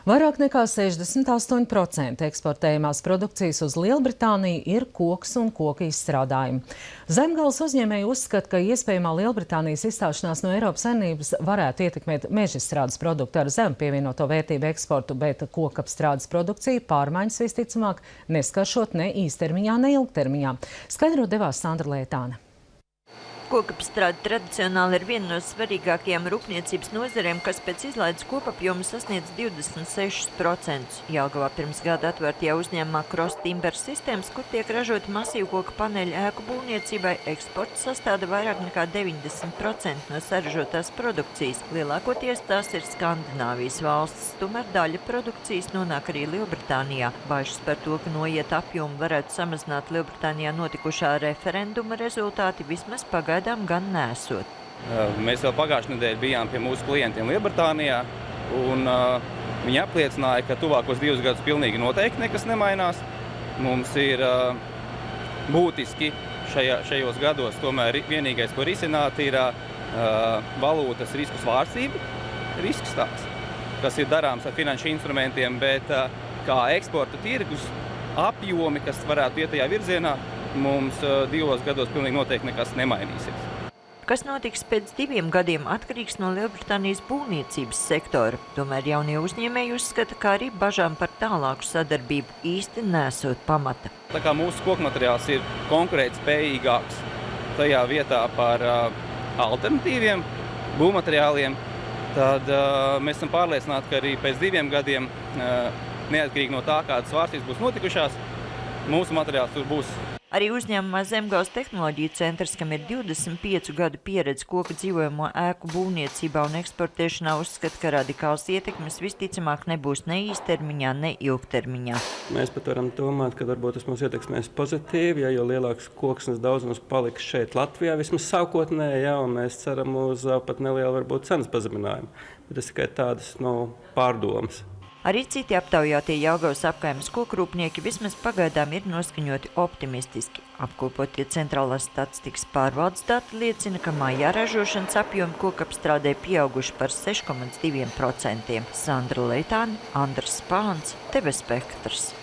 Vairāk nekā 68% eksportējumās produkcijas uz Lielbritāniju ir koks un koka izstrādājumi. Zemgales uzņēmēji uzskata, ka iespējamā Lielbritānijas izstāšanās no Eiropas Savienības varētu ietekmēt mežstrādes produktu ar zemu pievienoto vērtību eksportu, bet kokapstrādes produkcija pārmaiņas visticamāk neskaršot ne īstermiņā, ne ilgtermiņā. Skaidrot devās Sandra Lētāne. Kokapstrāde tradicionāli ir viena no svarīgākajām rūpniecības nozarēm, kas pēc izlaides kopapjoma sasniedz 26%. Jelgavā pirms gada atvērtajā uzņēmumā Cross Timber Systems, kur tiek ražoti masīvu koka paneļu ēku būvniecībai, eksports sastāda vairāk nekā 90% no saražotās produkcijas. Lielākoties tās ir Skandināvijas valstis, tomēr daļa produkcijas nonāk arī Lielbritānijā. Bažas par to, ka noiet apjomu varētu samazināt Lielbritānijā notikušā referenduma rezultāti, vismaz pagaidām gan nesot. Mēs vēl pagājušajā nedēļā bijām pie mūsu klientiem Lielbritānijā, un viņi apliecināja, ka tuvākos 2 gadus pilnīgi noteikti nekas nemainās. Mums ir būtiski šajos gados tomēr vienīgais, ko risināt, ir valūtas risku svārstība, risks tāds, kas ir darāms ar finanšu instrumentiem, bet kā eksporta tirgus apjomi, kas varētu iet tajā virzienā, mums 2 gados pilnīgi noteikti nekas nemainīsies. Kas notiks pēc 2 gadiem, atkarīgs no Lielbritānijas būvniecības sektora. Tomēr jaunie uzņēmēji uzskata, ka arī bažām par tālāku sadarbību īsti nesot pamata. Tā kā mūsu kokmateriāls ir konkurētspējīgāks tajā vietā par alternatīviem būvmateriāliem, tad mēs esam pārliecināti, ka arī pēc 2 gadiem, neatkarīgi no tā, kādas svārstības būs notikušās, mūsu materiāls tur būs. Arī uzņēmumā Zemgales tehnoloģiju centrs, kam ir 25 gadu pieredze koka dzīvojamo ēku būvniecībā un eksportēšanā, uzskata, ka radikāls ietekmes visticamāk nebūs ne īstermiņā, ne ilgtermiņā. Mēs pat varam domāt, ka varbūt tas mums ietekmēs pozitīvi, jo lielāks koksnes daudzums paliks šeit Latvijā, vismaz sākotnēji, un mēs ceram uz pat nelielu varbūt cenas pazeminājumu. Bet tas tikai tādas pārdomas. Arī citi aptaujātie Jelgavas apkaimes kokrūpnieki vismaz pagaidām ir noskaņoti optimistiski. Apkopotie centrālās statistikas pārvaldes dati liecina, ka maijā ražošanas apjomi kokapstrādē pieauguši par 6,2%. Sandra Leitāne, Andrs Spāns, TV Spektrs.